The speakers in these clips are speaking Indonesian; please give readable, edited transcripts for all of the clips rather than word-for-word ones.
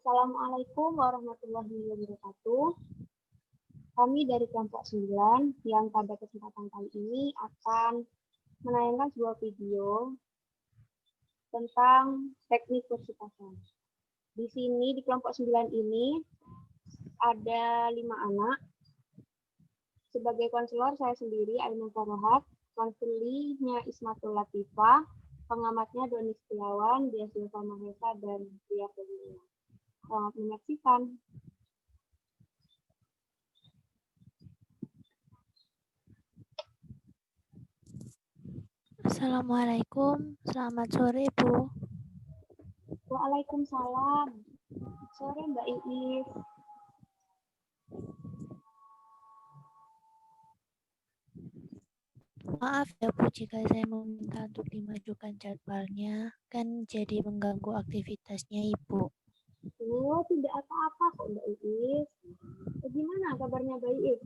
Assalamualaikum warahmatullahi wabarakatuh. Kami dari kelompok 9 yang pada kesempatan kali ini akan menayangkan sebuah video tentang teknik persitasan. Di sini di kelompok 9 ini ada 5 anak. Sebagai konselor saya sendiri Ainul Farohat, konselingnya Ismatul Latifah, pengamatnya Doni Setiawan, Dia Silva Mahesa, dan Dia Felicia. Selamat menyaksikan. Assalamualaikum, selamat sore Bu. Waalaikumsalam. Sore Mbak Iis. Maaf ya Bu jika saya meminta untuk dimajukan jadwalnya, kan jadi mengganggu aktivitasnya Ibu. Oh, tidak apa-apa kok Mbak Iis. Bagaimana kabarnya Mbak Iis?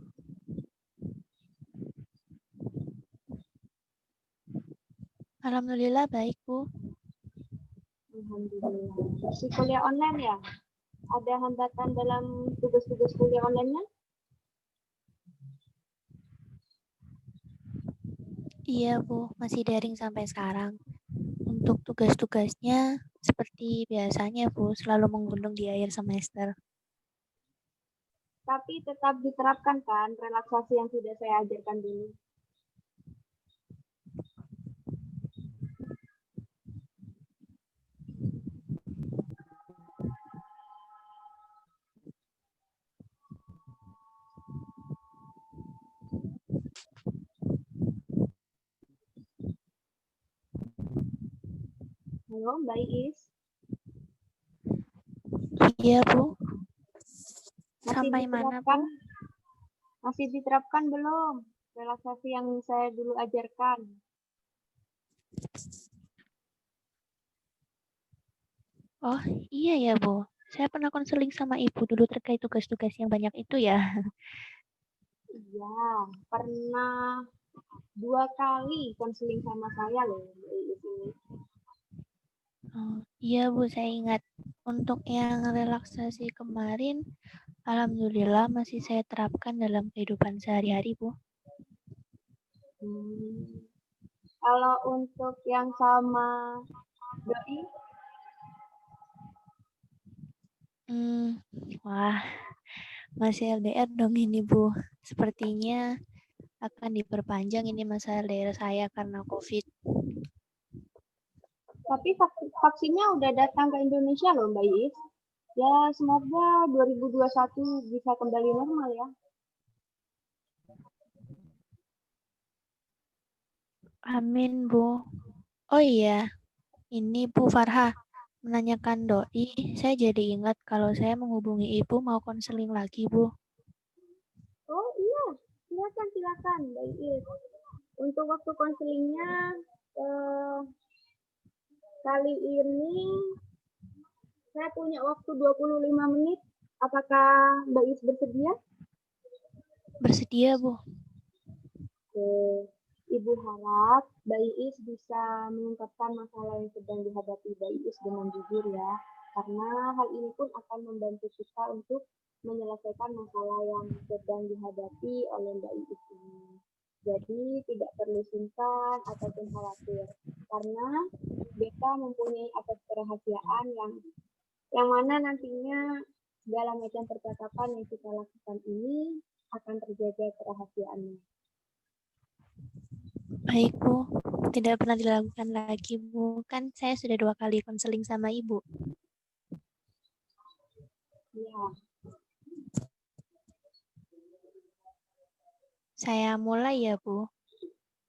Alhamdulillah baik Bu. Alhamdulillah. Masih kuliah online ya? Ada hambatan dalam tugas-tugas kuliah online-nya? Iya Bu, masih daring sampai sekarang. Untuk tugas-tugasnya seperti biasanya Bu, selalu menggunung di akhir semester. Tapi tetap diterapkan kan relaksasi yang sudah saya ajarkan dulu? Halo Mbak Iis. Iya Bu. Masih Sampai mana Bu? Masih diterapkan belum relaksasi yang saya dulu ajarkan? Oh iya ya Bu, saya pernah konseling sama Ibu dulu terkait tugas-tugas yang banyak itu ya. Iya, pernah 2 kali konseling sama saya loh Mbak Iis ini. Oh, iya Bu, saya ingat. Untuk yang relaksasi kemarin, alhamdulillah masih saya terapkan dalam kehidupan sehari-hari Bu. Kalau untuk yang sama doi? Wah, masih LDR dong ini Bu. Sepertinya akan diperpanjang ini masa LDR saya karena COVID. Tapi vaksinnya udah datang ke Indonesia loh Mbak Iis. Ya semoga 2021 bisa kembali normal ya. Amin Bu. Oh iya, ini Bu Farha menanyakan doi. Saya jadi ingat kalau saya menghubungi Ibu mau konseling lagi Bu. Oh iya, silakan Mbak Iis. Untuk waktu konselingnya kali ini saya punya waktu 25 menit. Apakah Mbak Iis bersedia? Bersedia Bu. Oke. Ibu harap Mbak Iis bisa mengungkapkan masalah yang sedang dihadapi Mbak Iis dengan jujur ya. Karena hal ini pun akan membantu kita untuk menyelesaikan masalah yang sedang dihadapi oleh Mbak Iis ini. Jadi tidak perlu sungkan ataupun khawatir. Karena kita mempunyai atas kerahasiaan yang mana nantinya segala macam percakapan yang kita lakukan ini akan terjaga kerahasiaannya. Baik Bu, tidak pernah dilakukan lagi Bu. Kan saya sudah 2 kali konseling sama Ibu. Ya. Saya mulai ya Bu.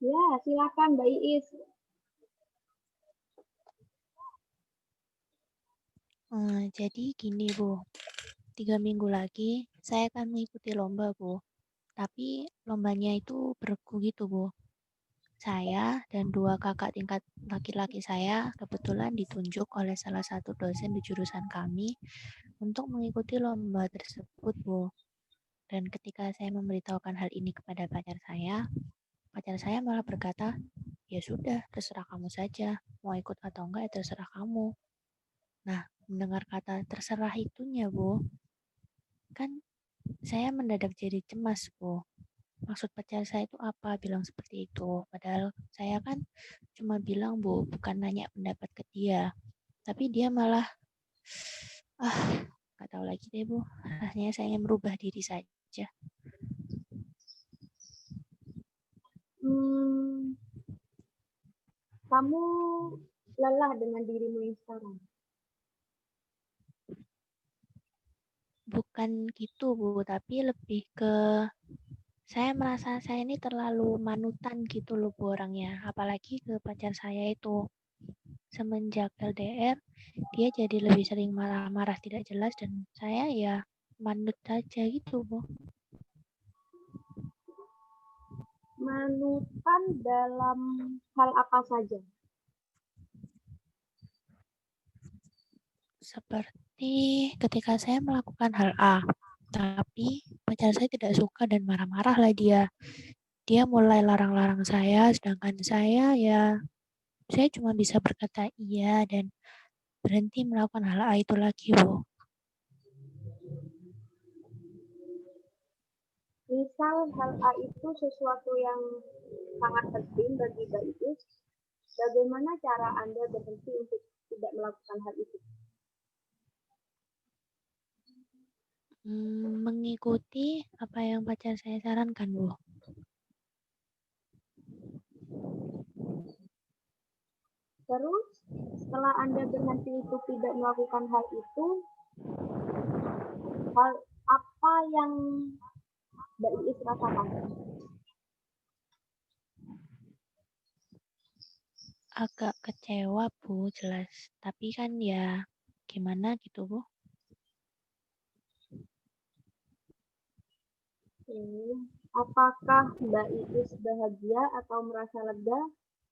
Ya, silakan Mbak Iis. Jadi gini Bu, 3 minggu lagi saya akan mengikuti lomba Bu. Tapi lombanya itu bergu gitu Bu. Saya dan 2 kakak tingkat laki-laki saya kebetulan ditunjuk oleh salah satu dosen di jurusan kami untuk mengikuti lomba tersebut Bu. Dan ketika saya memberitahukan hal ini kepada pacar saya malah berkata, ya sudah terserah kamu saja, mau ikut atau enggak ya terserah kamu. Nah, mendengar kata terserah itunya, Bu. Kan saya mendadak jadi cemas, Bu. Maksud pacar saya itu apa bilang seperti itu? Padahal saya kan cuma bilang, Bu, bukan nanya pendapat ke dia. Tapi dia malah, nggak tahu lagi deh, Bu. Rasanya saya ingin merubah diri saja. Kamu lelah dengan dirimu yang sekarang. Bukan gitu, Bu, tapi lebih ke saya merasa saya ini terlalu manutan gitu loh, Bu, orangnya. Apalagi ke pacar saya itu. Semenjak LDR, dia jadi lebih sering marah-marah tidak jelas dan saya ya manut saja gitu, Bu. Manutan dalam hal apa saja? Seperti ketika saya melakukan hal A, tapi pacar saya tidak suka dan marah-marah lah dia. Dia mulai larang-larang saya, sedangkan saya cuma bisa berkata iya dan berhenti melakukan hal A itu lagi, Bu. Misal hal A itu sesuatu yang sangat penting bagi Mbak Iis, bagaimana cara Anda berhenti untuk tidak melakukan hal itu? Mengikuti apa yang pacar saya sarankan, Bu. Terus, setelah Anda berhenti untuk tidak melakukan hal itu, hal apa yang Mbak Iis rasakan? Agak kecewa, Bu, jelas. Tapi kan ya gimana gitu, Bu. Apakah Mbak Iis bahagia atau merasa lega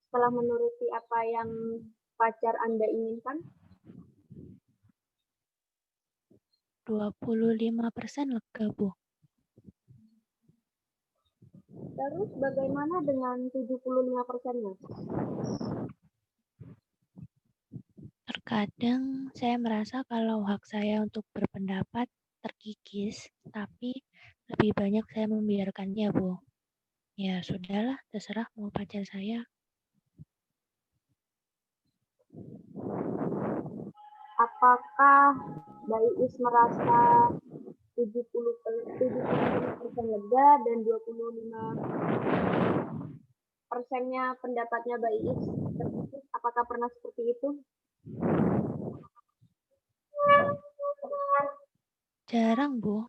setelah menuruti apa yang pacar Anda inginkan? 25% lega, Bu. Terus bagaimana dengan 75%-nya? Terkadang saya merasa kalau hak saya untuk berpendapat terkikis, tapi lebih banyak saya membiarkannya, Bu. Ya sudahlah, terserah mau pacar saya. Apakah Mbak Iis merasa 75% lega dan 25%-nya pendapatnya Mbak Iis terkikis? Apakah pernah seperti itu? Jarang, Bu.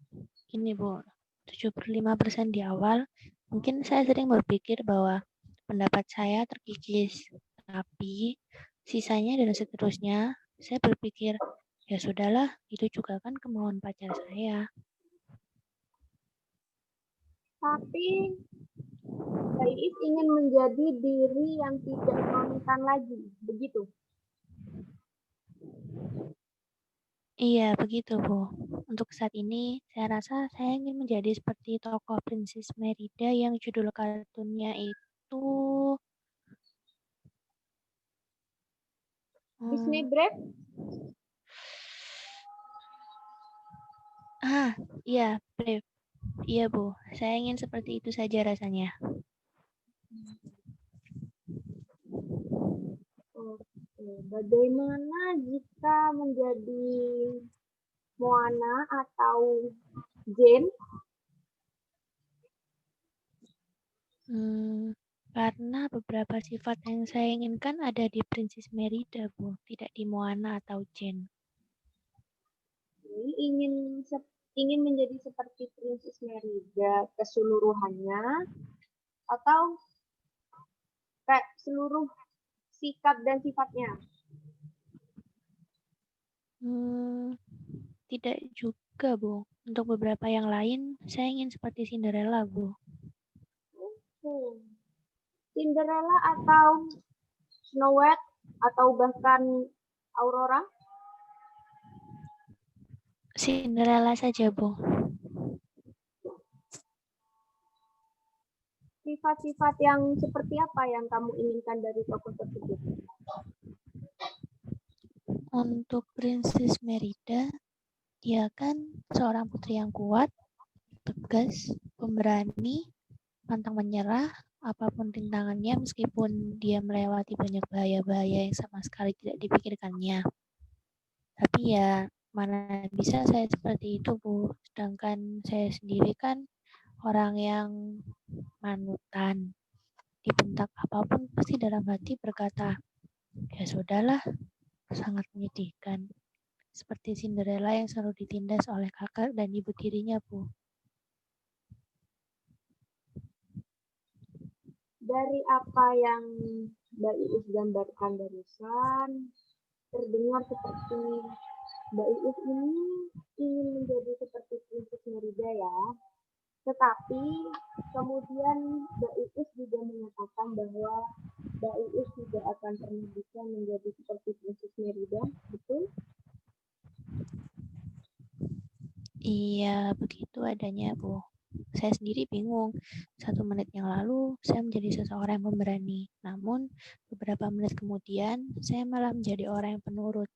Ini, Bu, 75% di awal, mungkin saya sering berpikir bahwa pendapat saya terkikis. Tapi sisanya dan seterusnya, saya berpikir, ya sudahlah, itu juga kan kemauan pacar saya. Tapi Mbak Iis ingin menjadi diri yang tidak manutan lagi, begitu? Iya, begitu, Bu. Untuk saat ini, saya rasa saya ingin menjadi seperti tokoh Princess Merida yang judul kartunnya itu... Disney Brave? Iya, Brave. Iya, Bu. Saya ingin seperti itu saja rasanya. Oke, bagaimana jika menjadi Moana atau Jane? Karena beberapa sifat yang saya inginkan ada di Princess Merida, Bu. Tidak di Moana atau Jane. Ingin menjadi seperti Princess Merida keseluruhannya atau kayak seluruh sikap dan sifatnya? Tidak juga, Bu. Untuk beberapa yang lain, saya ingin seperti Cinderella, Bu. Cinderella atau Snow White atau bahkan Aurora? Cinderella saja, Bu. Sifat-sifat yang seperti apa yang kamu inginkan dari tokoh tersebut? Untuk Princess Merida, dia kan seorang putri yang kuat, tegas, pemberani, pantang menyerah, apapun rintangannya meskipun dia melewati banyak bahaya-bahaya yang sama sekali tidak dipikirkannya. Tapi ya mana bisa saya seperti itu, Bu. Sedangkan saya sendiri kan orang yang manutan. Dibentak apapun pasti dalam hati berkata, ya sudahlah, sangat menyedihkan. Seperti Cinderella yang selalu ditindas oleh kakak dan ibu tirinya, Bu. Dari apa yang Mbak Iis gambarkan barusan, terdengar seperti Mbak Iis ini ingin menjadi seperti Princess Merida ya. Tetapi kemudian Mbak Iis juga mengatakan bahwa Mbak Iis tidak akan pernah bisa menjadi seperti Princess Merida, betul? Iya, begitu adanya, Bu. Saya sendiri bingung. 1 menit yang lalu, saya menjadi seseorang yang pemberani. Namun, beberapa menit kemudian, saya malah menjadi orang yang penurut.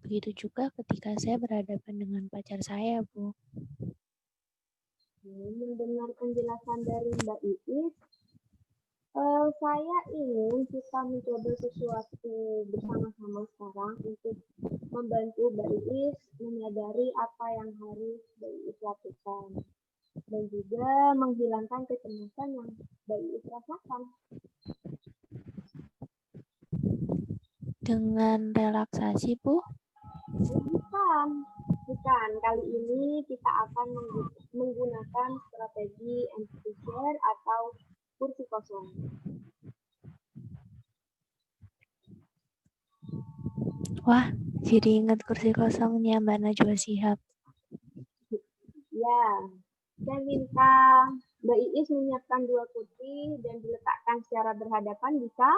Begitu juga ketika saya berhadapan dengan pacar saya, Bu. Mendengar penjelasan dari Mbak Iis, saya ingin kita mencoba sesuatu bersama-sama sekarang untuk membantu Mbak Iis menyadari apa yang harus Mbak Iis lakukan dan juga menghilangkan kecemasan yang Mbak Iis rasakan. Dengan relaksasi, Bu. Bukan, bukan. Kali ini kita akan menggunakan strategi empty chair atau kursi kosong. Wah, jadi ingat kursi kosongnya Mbak Najwa Shihab. Ya, saya minta Mbak Iis menyiapkan 2 kursi dan diletakkan secara berhadapan, bisa?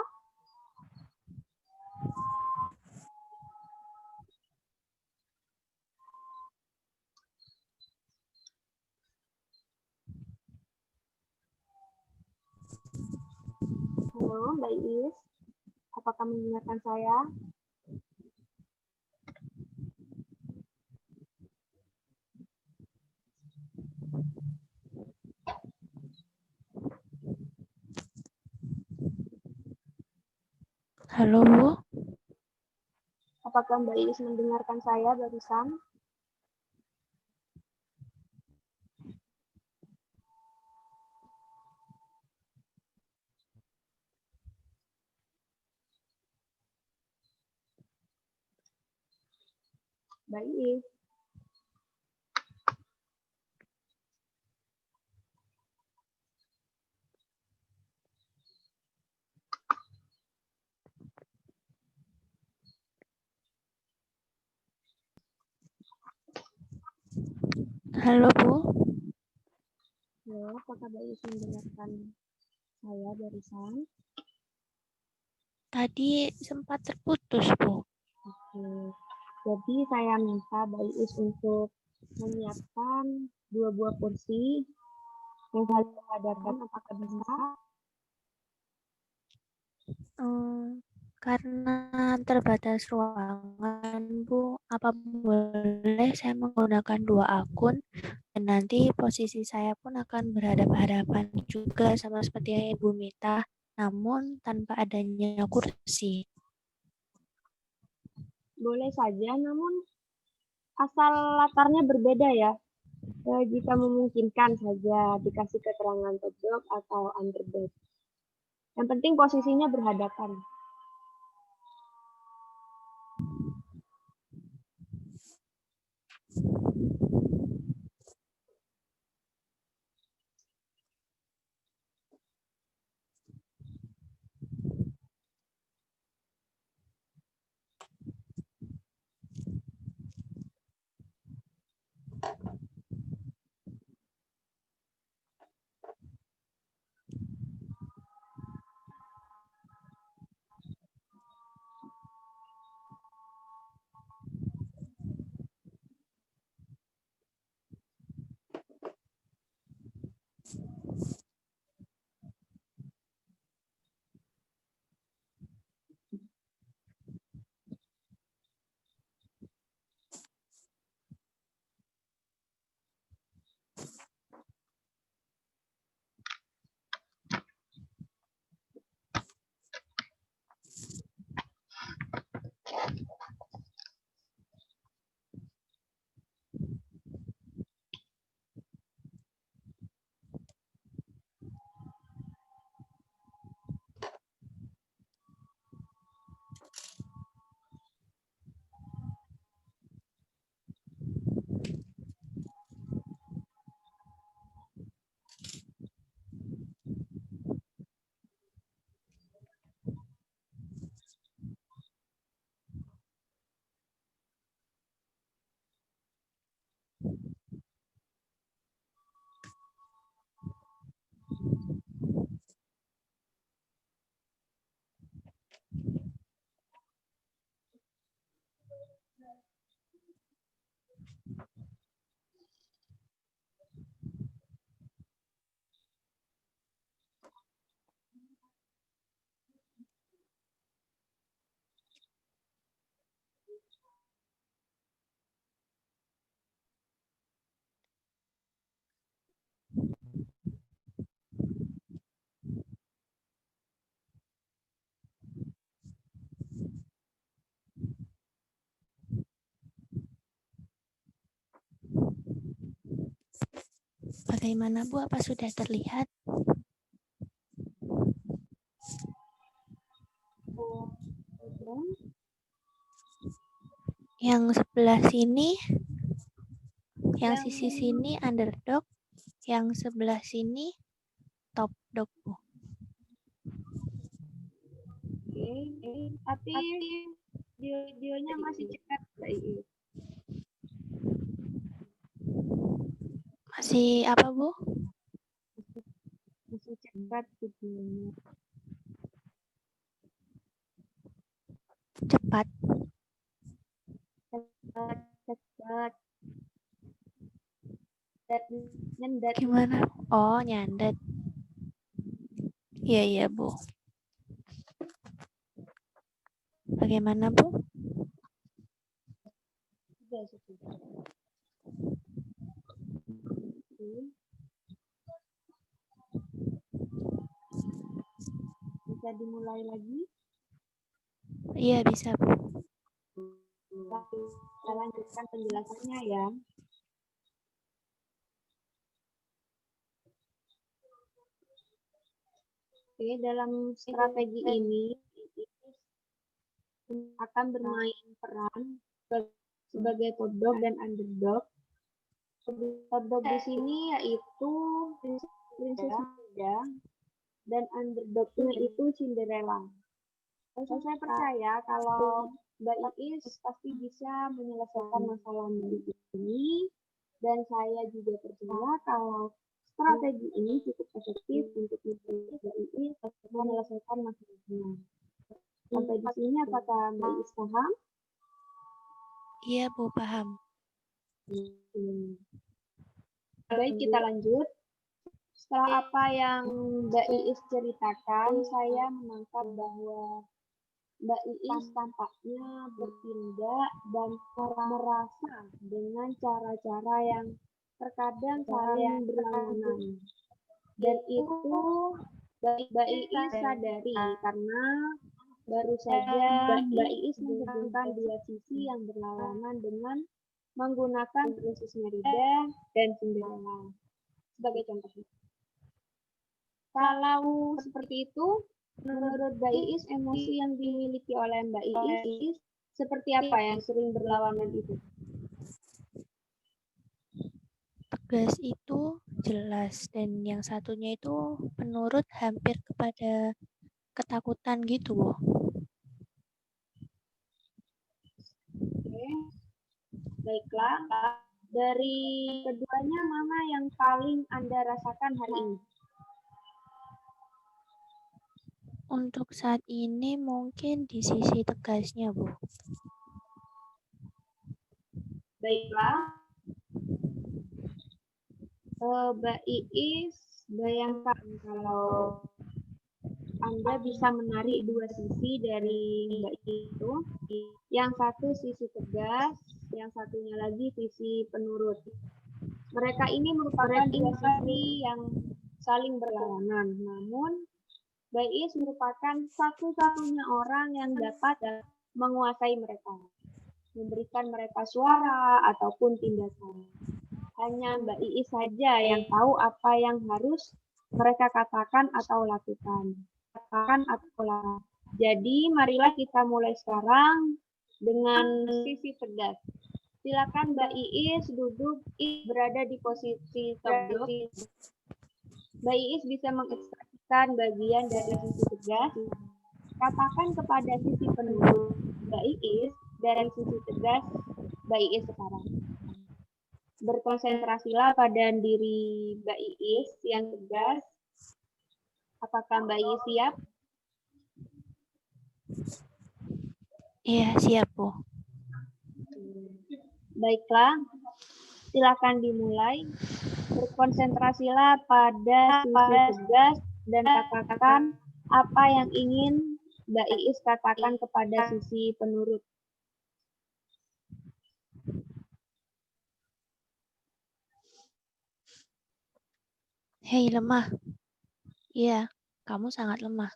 Halo, Mbak Iis. Apakah mendengarkan saya? Halo, Bu. Apakah Mbak Iis mendengarkan saya barusan? Mbak Iis. Halo, Bu. Ya, apakah Mbak Iis mendengarkan saya barusan? Tadi sempat terputus, Bu. Oke. Jadi saya minta Mbak Iis untuk menyiapkan 2 buah kursi yang saling menghadapkan. Apakah bisa? Karena terbatas ruangan, Bu, apa boleh saya menggunakan 2 akun dan nanti posisi saya pun akan berhadapan-hadapan juga sama seperti yang Ibu Mita, namun tanpa adanya kursi. Boleh saja, namun asal latarnya berbeda ya. Jika memungkinkan saja dikasih keterangan top dog atau underdog. Yang penting posisinya berhadapan. Bagaimana Bu? Apa sudah terlihat? Yang sebelah sini, yang sisi sini underdog, yang sebelah sini top dog Bu. Oke, tapi videonya masih cekat, Mbak Iis. Masih apa Bu? Masih cekat videonya. Cepat. Cekat. Nyendat. Gimana? Oh, nyandet. Iya Bu. Bagaimana Bu? Sudah. Bisa dimulai lagi? Iya bisa Bu. Kita lanjutkan penjelasannya ya. Oke, dalam strategi ini akan bermain peran sebagai top dog dan underdog. Top dog di sini yaitu Princess Muda dan underdognya itu Cinderella. Dan saya percaya kalau Mbak Iis pasti bisa menyelesaikan masalah Mbak Iis ini, dan saya juga percaya kalau strategi ini cukup efektif untuk Mbak Iis menyelesaikan masalahnya. Sampai di sini apakah Mbak Iis paham? Iya Bu, paham. Baik, kita lanjut. Setelah apa yang Mbak Iis ceritakan, saya menangkap bahwa Mbak Iis tampaknya bertindak dan merasa dengan cara-cara yang terkadang saling berlawanan. Dan itu Mbak Iis sadari karena baru saja Mbak Iis menghubungkan dua sisi yang berlawanan dengan menggunakan Princess Merida dan Cinderella sebagai contohnya. Kalau seperti itu, menurut Mbak Iis, emosi yang dimiliki oleh Mbak Iis seperti apa yang sering berlawanan itu? Tegas itu jelas, dan yang satunya itu penurut hampir kepada ketakutan gitu Bu. Oke, baiklah. Dari keduanya, mana yang paling Anda rasakan hari ini? Untuk saat ini mungkin di sisi tegasnya Bu. Baiklah. Mbak Iis, bayangkan kalau Anda bisa menarik dua sisi dari Mbak Iis itu. Yang satu sisi tegas, yang satunya lagi sisi penurut. Mereka ini merupakan dua sisi yang saling berlawanan. Namun, Mbak Iis merupakan satu-satunya orang yang dapat menguasai mereka, memberikan mereka suara ataupun tindakan. Hanya Mbak Iis saja yang tahu apa yang harus mereka katakan atau lakukan. Jadi, marilah kita mulai sekarang dengan sisi tegas. Silakan Mbak Iis duduk berada di posisi top dog. Mbak Iis bisa mengekspresikan bagian dari sisi tegas. Katakan kepada sisi penurut Mbak Iis dari sisi tegas Mbak Iis sekarang. Berkonsentrasilah pada diri Mbak Iis yang tegas. Apakah Mbak Iis siap? Iya, siap Bu. Baiklah, silakan dimulai. Berkonsentrasilah pada sisi tegas dan katakan apa yang ingin Mbak Iis katakan kepada sisi penurut. Hei lemah, iya, kamu sangat lemah.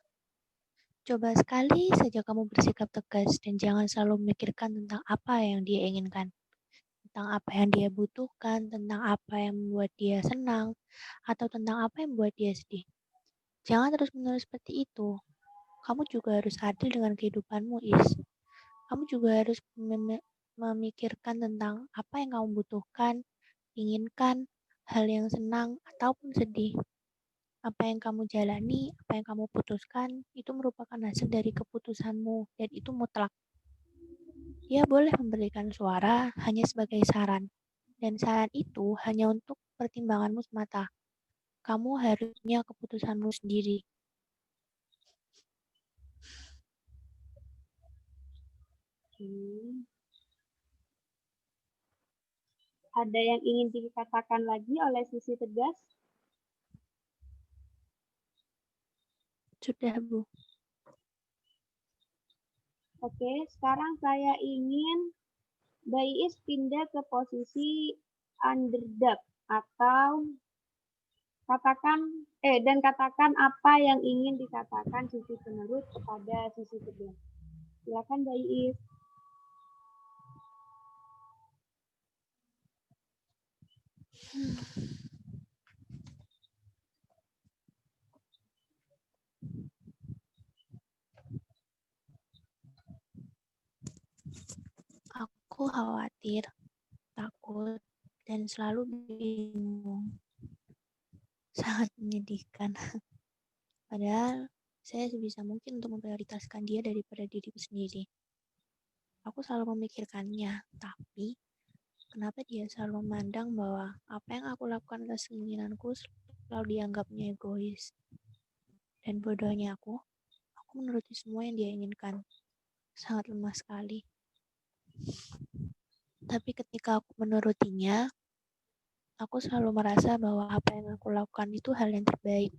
Coba sekali saja kamu bersikap tegas dan jangan selalu memikirkan tentang apa yang dia inginkan, tentang apa yang dia butuhkan, tentang apa yang membuat dia senang, atau tentang apa yang membuat dia sedih. Jangan terus-menerus seperti itu. Kamu juga harus adil dengan kehidupanmu, Is. Kamu juga harus memikirkan tentang apa yang kamu butuhkan, inginkan, hal yang senang ataupun sedih. Apa yang kamu jalani, apa yang kamu putuskan, itu merupakan hasil dari keputusanmu, dan itu mutlak. Dia boleh memberikan suara hanya sebagai saran, dan saran itu hanya untuk pertimbanganmu semata. Kamu harusnya keputusanmu sendiri. Ada yang ingin dikatakan lagi oleh sisi tegas? Sudah, Bu. Oke, sekarang saya ingin Mbak Iis pindah ke posisi underdog atau katakan apa yang ingin dikatakan sisi penurut kepada sisi tegas. Silakan Mbak Iis. Aku khawatir, takut, dan selalu bingung. Sangat menyedihkan. Padahal saya sebisa mungkin untuk memprioritaskan dia daripada diriku sendiri. Aku selalu memikirkannya, tapi kenapa dia selalu memandang bahwa apa yang aku lakukan atas keinginanku selalu dianggapnya egois. Dan bodohnya aku menuruti semua yang dia inginkan. Sangat lemah sekali. Tapi ketika aku menurutinya, aku selalu merasa bahwa apa yang aku lakukan itu hal yang terbaik.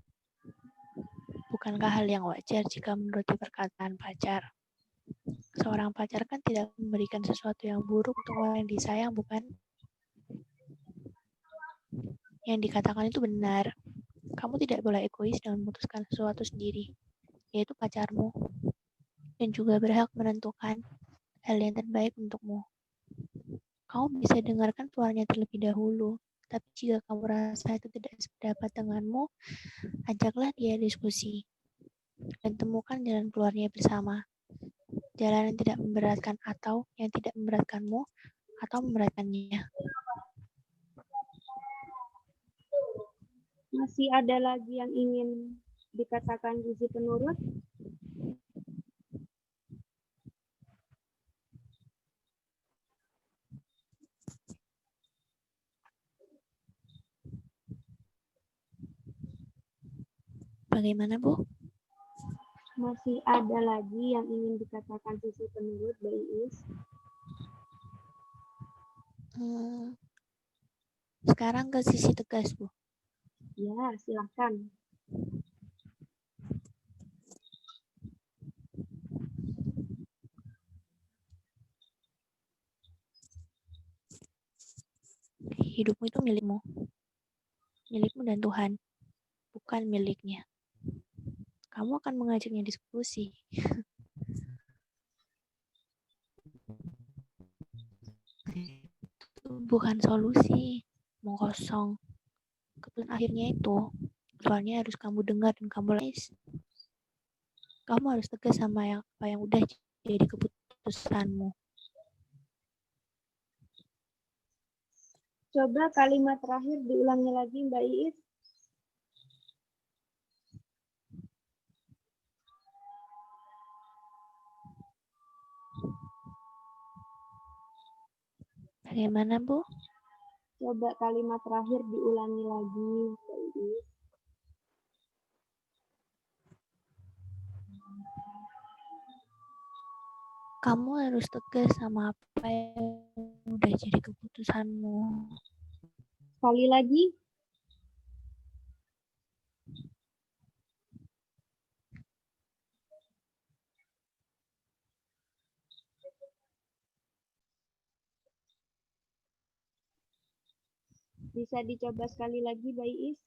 Bukankah hal yang wajar jika menuruti perkataan pacar? Seorang pacar kan tidak memberikan sesuatu yang buruk untuk orang yang disayang, bukan? Yang dikatakan itu benar. Kamu tidak boleh egois dan memutuskan sesuatu sendiri, yaitu pacarmu, dan juga berhak menentukan hal yang terbaik untukmu. Kamu bisa dengarkan suaranya terlebih dahulu, tapi jika kamu rasa itu tidak sependapat denganmu, ajaklah dia diskusi, dan temukan jalan keluarnya bersama. Jalan yang tidak memberatkan atau yang tidak memberatkanmu, atau memberatkannya. Masih ada lagi yang ingin dikatakan sisi penurut? Bagaimana, Bu? Masih ada lagi yang ingin dikatakan sisi penurut, Mbak Iis? Sekarang ke sisi tegas, Bu. Ya, silakan. Hidupmu itu milikmu dan Tuhan, bukan miliknya. Kamu akan mengajaknya diskusi. Itu bukan solusi, mengkosong. Keputusan akhirnya itu, soalnya harus kamu dengar dan kamu realize. Kamu harus tegas sama apa yang udah jadi keputusanmu. Coba kalimat terakhir diulangi lagi, Mbak Iis. Bagaimana, Bu? Coba kalimat terakhir diulangi lagi, Mbak Iis. Kamu harus tegas sama apa yang udah sudah jadi keputusanmu? Sekali lagi. Bisa dicoba sekali lagi, Mbak Iis?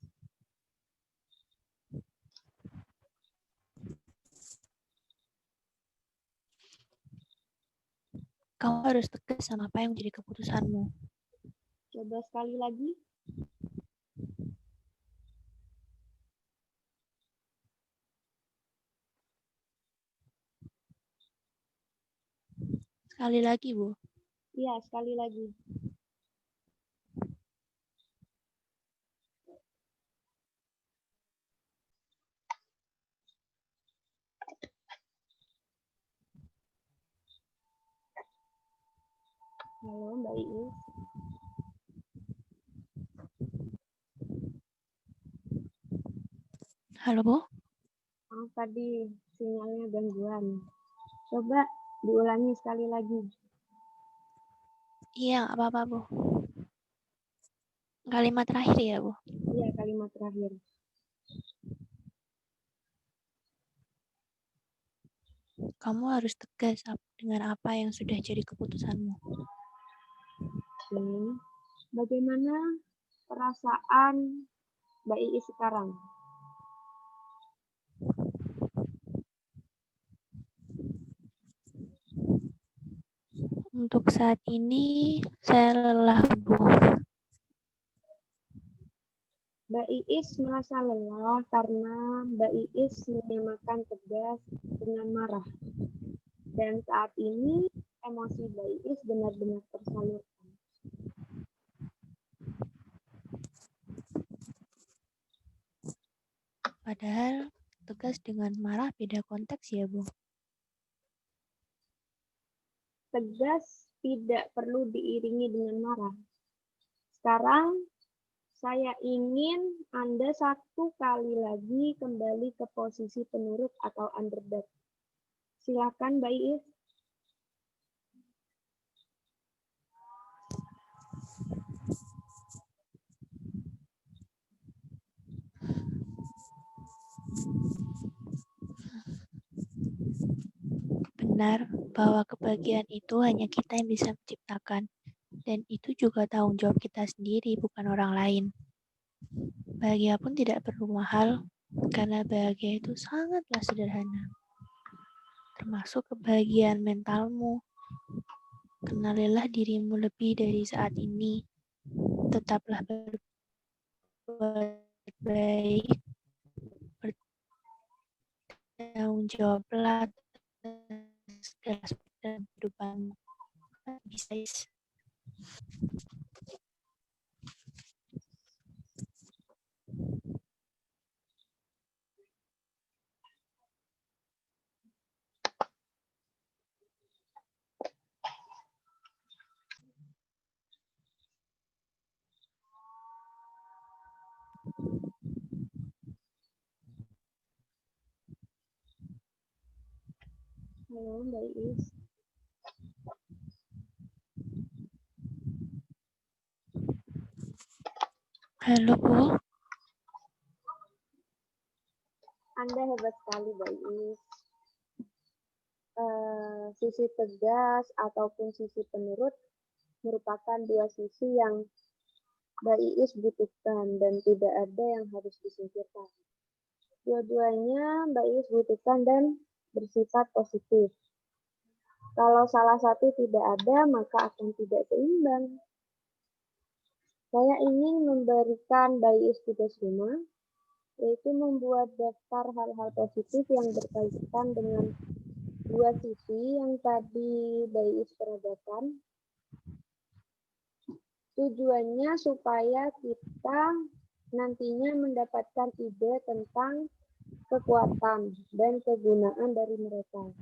Kamu harus tegas sama apa yang menjadi keputusanmu. Coba sekali lagi. Sekali lagi, Bu. Iya, sekali lagi. Halo, Mbak Iis. Halo, Bu. Tadi sinyalnya gangguan. Coba diulangi sekali lagi. Iya, nggak apa-apa, Bu. Kalimat terakhir ya, Bu? Iya, kalimat terakhir. Kamu harus tegas dengan apa yang sudah jadi keputusanmu. Oke. Bagaimana perasaan Mbak Iis sekarang? Untuk saat ini, saya lelah, Bu. Mbak Iis merasa lelah karena Mbak Iis menyamakan tegas dengan marah. Dan saat ini emosi Mbak Iis benar-benar tersalurkan. Padahal tegas dengan marah beda konteks ya, Bu. Tegas tidak perlu diiringi dengan marah. Sekarang saya ingin Anda satu kali lagi kembali ke posisi penurut atau underdog. Silakan Mbak Iis. Benar bahwa kebahagiaan itu hanya kita yang bisa menciptakan. Dan itu juga tanggung jawab kita sendiri, bukan orang lain. Bahagia pun tidak perlu mahal, karena bahagia itu sangatlah sederhana. Termasuk kebahagiaan mentalmu. Kenalilah dirimu lebih dari saat ini. Tetaplah berbuat baik. Bertanggung jawablah atas segala aspek dalam kehidupanmu. Bisa. Halo Mbak Iis. Halo, Bu. Anda hebat sekali Mbak Iis. Sisi tegas ataupun sisi penurut merupakan dua sisi yang Mbak Iis butuhkan dan tidak ada yang harus disingkirkan. Dua-duanya Mbak Iis butuhkan dan bersifat positif. Kalau salah satu tidak ada, maka akan tidak seimbang. Saya ingin memberikan Mbak Iis tugas rumah, yaitu membuat daftar hal-hal positif yang berkaitan dengan dua sisi yang tadi Mbak Iis peragakan. Tujuannya supaya kita nantinya mendapatkan ide tentang kekuatan dan kegunaan dari mereka.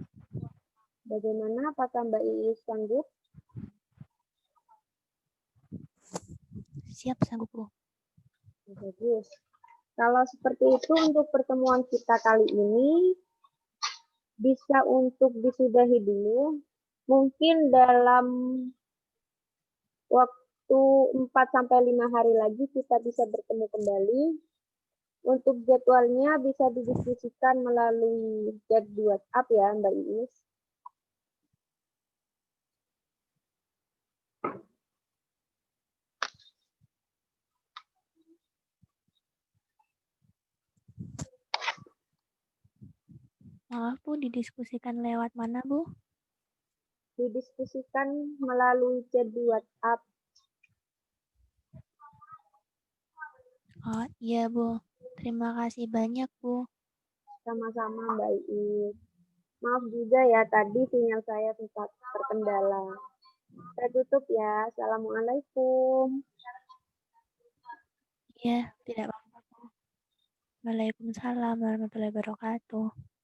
Bagaimana, apakah Mbak Iis sanggup? Siap, sanggup, Bu. Bagus. Kalau seperti itu untuk pertemuan kita kali ini, bisa untuk disudahi dulu. Mungkin dalam waktu 4-5 hari lagi kita bisa bertemu kembali. Untuk jadwalnya bisa didiskusikan melalui chat di WhatsApp ya, Mbak Iis. Maaf Bu, didiskusikan lewat mana Bu? Didiskusikan melalui chat di WhatsApp. Oh iya Bu, terima kasih banyak Bu. Sama-sama Mbak Iis. Maaf juga ya tadi sinyal saya sempat terkendala. Saya tutup ya. Assalamualaikum. Iya, tidak apa-apa Bu. Waalaikumsalam warahmatullahi wabarakatuh.